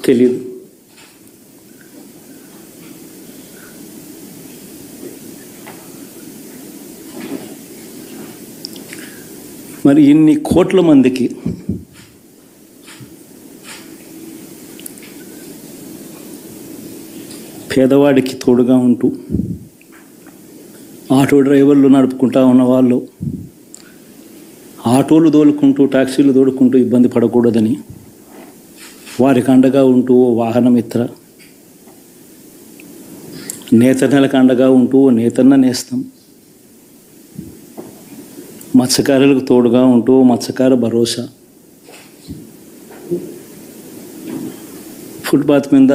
తెలీదు. మరి ఇన్ని కోట్ల మందికి పేదవాడికి తోడుగా ఉంటూ ఆటో డ్రైవర్లు నడుపుకుంటా ఉన్న వాళ్ళు ఆటోలు తోలుకుంటూ టాక్సీలు తోలుకుంటూ ఇబ్బంది పడకూడదని వారికి అండగా ఉంటూ వాహనమిత్ర, నేతన్నలకు అండగా ఉంటూ నేతన్న నేస్తం, మత్స్యకారులకు తోడుగా ఉంటూ మత్స్యకార భరోసా, ఫుట్పాత్ మీద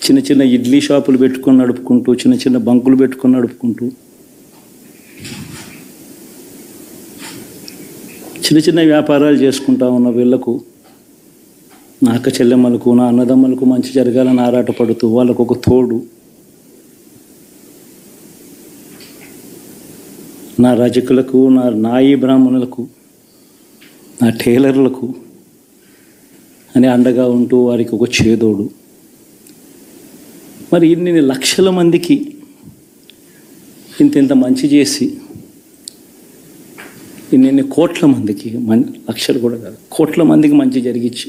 చిన్న చిన్న ఇడ్లీ షాపులు పెట్టుకొని నడుపుకుంటూ, చిన్న చిన్న బంకులు పెట్టుకొని నడుపుకుంటూ, చిన్న చిన్న వ్యాపారాలు చేసుకుంటా ఉన్న వీళ్లకు, నా అక్క చెల్లెమ్మలకు, నా అన్నదమ్మలకు మంచి జరగాలని ఆరాటపడుతూ వాళ్ళకు ఒక తోడు, నా రజకులకు, నా నాయి బ్రాహ్మణులకు, నా టైలర్లకు అని అండగా ఉంటూ వారికి ఒక చేదోడు. మరి ఇన్ని లక్షల మందికి ఇంత మంచి చేసి, ఇన్ని కోట్ల మందికి, లక్షలు కూడా కాదు, కోట్ల మందికి మంచి జరిగించి,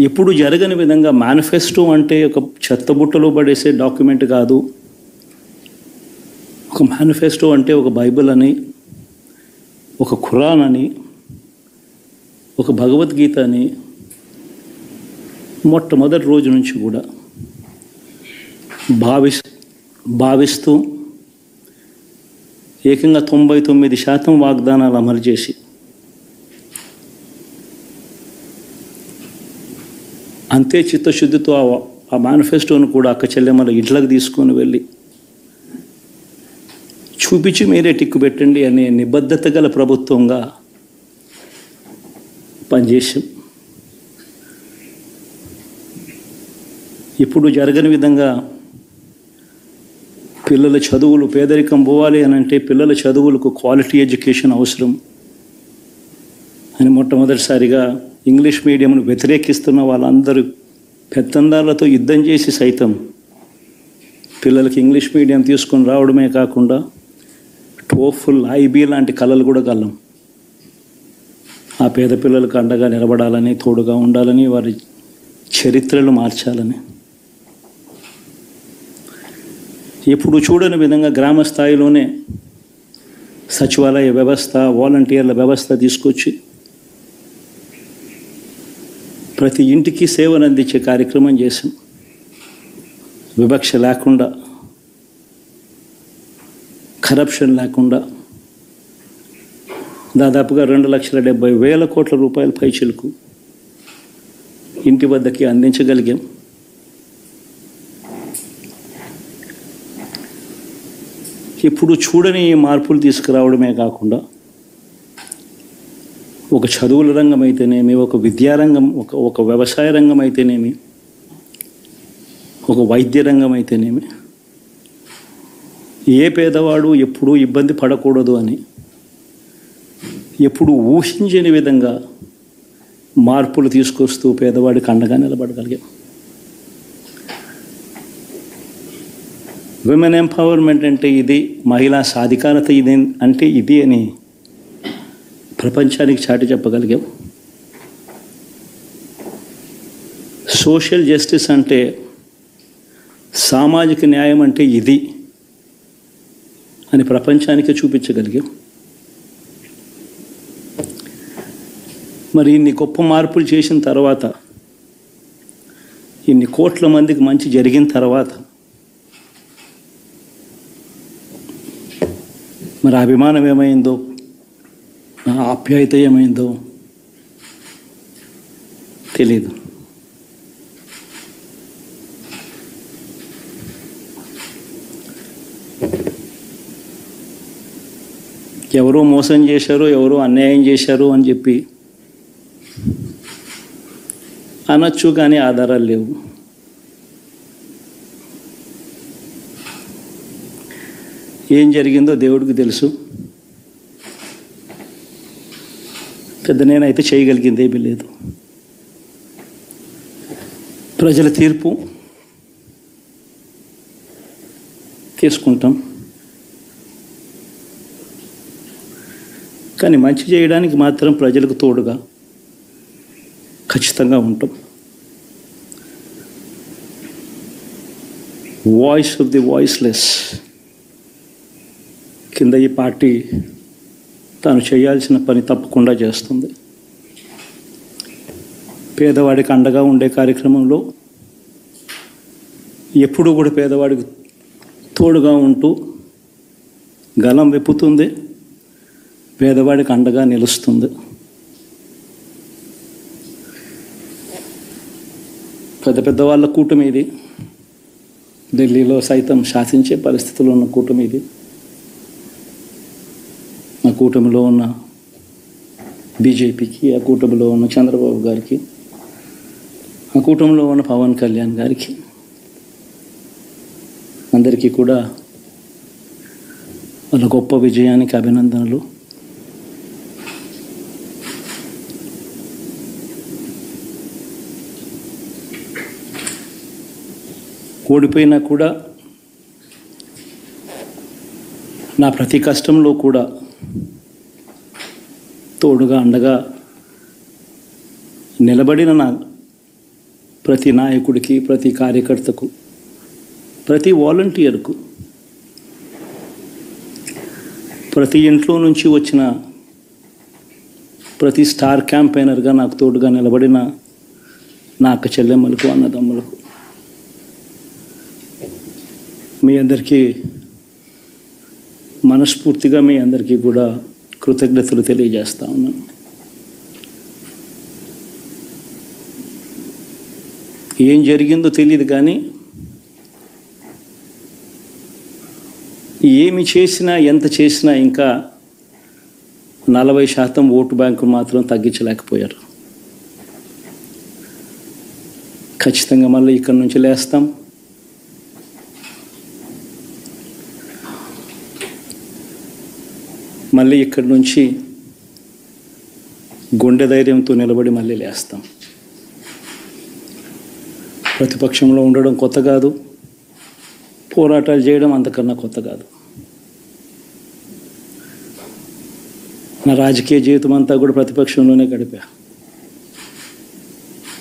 ఎప్పుడు జరగని విధంగా మేనిఫెస్టో అంటే ఒక చెత్తబుట్టలో పడేసే డాక్యుమెంట్ కాదు. ఒక మేనిఫెస్టో అంటే ఒక బైబిల్ అని, ఒక ఖురాన్ అని, ఒక భగవద్గీత అని మొట్టమొదటి రోజు నుంచి కూడా భావిస్తూ ఏకంగా 99% వాగ్దానాలు అమలు చేసి అంతే చిత్తశుద్ధితో ఆ మేనిఫెస్టోను కూడా అక్క చెల్లెమ్మల ఇంట్లోకి తీసుకొని వెళ్ళి చూపించి మీరే టిక్కు పెట్టండి అనే నిబద్ధత గల ప్రభుత్వంగా పనిచేసాం. ఇప్పుడు జరగని విధంగా పిల్లల చదువులు, పేదరికం పోవాలి అని అంటే పిల్లల చదువులకు క్వాలిటీ ఎడ్యుకేషన్ అవసరం అని మొట్టమొదటిసారిగా ఇంగ్లీష్ మీడియంను వ్యతిరేకిస్తున్న వాళ్ళందరూ పెత్తందారులతో యుద్ధం చేసి సైతం పిల్లలకి ఇంగ్లీష్ మీడియం తీసుకొని రావడమే కాకుండా టోఫుల్, ఐబీ లాంటి కళలు కూడా కలం. ఆ పేద పిల్లలకు అండగా నిలబడాలని, తోడుగా ఉండాలని, వారి చరిత్రలు మార్చాలని, ఎప్పుడు చూడని విధంగా గ్రామ స్థాయిలోనే సచివాలయ వ్యవస్థ, వాలంటీర్ల వ్యవస్థ తీసుకొచ్చి ప్రతి ఇంటికి సేవను అందించే కార్యక్రమం చేశాం. వివక్ష లేకుండా, కరప్షన్ లేకుండా దాదాపుగా 2,70,000 కోట్ల రూపాయల పైచిలకు ఇంటి వద్దకి అందించగలిగాం. ఇప్పుడు చూడని మార్పులు తీసుకురావడమే కాకుండా ఒక చదువుల రంగం అయితేనేమి, ఒక విద్యారంగం, ఒక వ్యవసాయ రంగం అయితేనేమి, ఒక వైద్య రంగం అయితేనేమి, ఏ పేదవాడు ఎప్పుడూ ఇబ్బంది పడకూడదు అని ఎప్పుడు ఊహించని విధంగా మార్పులు తీసుకొస్తూ పేదవాడికి అండగా నిలబడగలిగాం. విమెన్ ఎంపవర్మెంట్ అంటే ఇది, మహిళా సాధికారత ఇది అంటే ఇది అని ప్రపంచానికి చాటి చెప్పగలిగాం. సోషల్ జస్టిస్ అంటే, సామాజిక న్యాయం అంటే ఇది అని ప్రపంచానికి చూపించగలిగాం. మరి ఇన్ని గొప్ప మార్పులు చేసిన తర్వాత, ఇన్ని కోట్ల మందికి మంచి జరిగిన తర్వాత మరి అభిమానం ఏమైందో, నా ఆప్యాయత ఏమైందో తెలీదు. ఎవరో మోసం చేశారు, ఎవరో అన్యాయం చేశారు అని చెప్పి అనొచ్చు, కానీ ఆధారాలు లేవు. ఏం జరిగిందో దేవుడికి తెలుసు. పెద్ద నేనైతే చేయగలిగింది ఏమీ లేదు. ప్రజల తీర్పు తీసుకుంటాం, కానీ మంచి చేయడానికి మాత్రం ప్రజలకు తోడుగా ఖచ్చితంగా ఉంటాం. వాయిస్ ఆఫ్ ది వాయిస్లెస్ కింద ఈ పార్టీ తాను చేయాల్సిన పని తప్పకుండా చేస్తుంది. పేదవాడికి అండగా ఉండే కార్యక్రమంలో ఎప్పుడూ కూడా పేదవాడికి తోడుగా ఉంటూ గలం విప్పుతుంది, పేదవాడికి అండగా నిలుస్తుంది. పెద్ద పెద్ద వాళ్ళ కూటమి ఇది, ఢిల్లీలో సైతం శాసించే పరిస్థితుల్లో ఉన్న కూటమి ఇది. ఆ కూటమిలో ఉన్న బీజేపీకి, ఆ కూటమిలో ఉన్న చంద్రబాబు గారికి, ఆ కూటమిలో ఉన్న పవన్ కళ్యాణ్ గారికి అందరికీ కూడా వాళ్ళ గొప్ప విజయానికి అభినందనలు. ఓడిపోయినా కూడా నా ప్రతి కష్టంలో కూడా తోడుగా అండగా నిలబడిన నా ప్రతి నాయకుడికి, ప్రతి కార్యకర్తకు, ప్రతి వాలంటీర్కు, ప్రతి ఇంట్లో నుంచి వచ్చిన ప్రతి స్టార్ క్యాంపెయినర్గా నాకు తోడుగా నిలబడిన నా అక్క చెల్లెమ్మలకు, అన్నదమ్ములకు, మీ అందరికీ మనస్ఫూర్తిగా మీ అందరికీ కూడా కృతజ్ఞతలు తెలియజేస్తా ఉన్నాను. ఏం జరిగిందో తెలియదు, కానీ ఏమి చేసినా, ఎంత చేసినా ఇంకా 40% ఓటు బ్యాంకు మాత్రం తగ్గించలేకపోయారు. ఖచ్చితంగా మళ్ళీ ఇక్కడి నుంచి లేస్తాం. మళ్ళీ ఇక్కడి నుంచి గుండె ధైర్యంతో నిలబడి మళ్ళీ లేస్తాం. ప్రతిపక్షంలో ఉండడం కొత్త కాదు, పోరాటాలు చేయడం అంతకన్నా కొత్త కాదు. నా రాజకీయ జీవితం అంతా కూడా ప్రతిపక్షంలోనే గడిపా,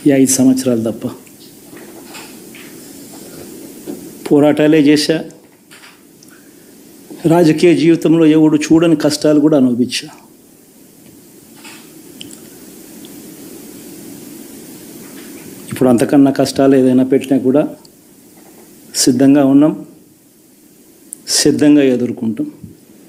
ఈ 5 సంవత్సరాలు తప్ప. పోరాటాలే చేశా, రాజకీయ జీవితంలో ఎవడు చూడని కష్టాలు కూడా అనుభవించా. ఇప్పుడు అంతకన్నా కష్టాలు ఏదైనా పెట్టినా కూడా సిద్ధంగా ఉన్నాం, సిద్ధంగా ఎదుర్కొంటాం.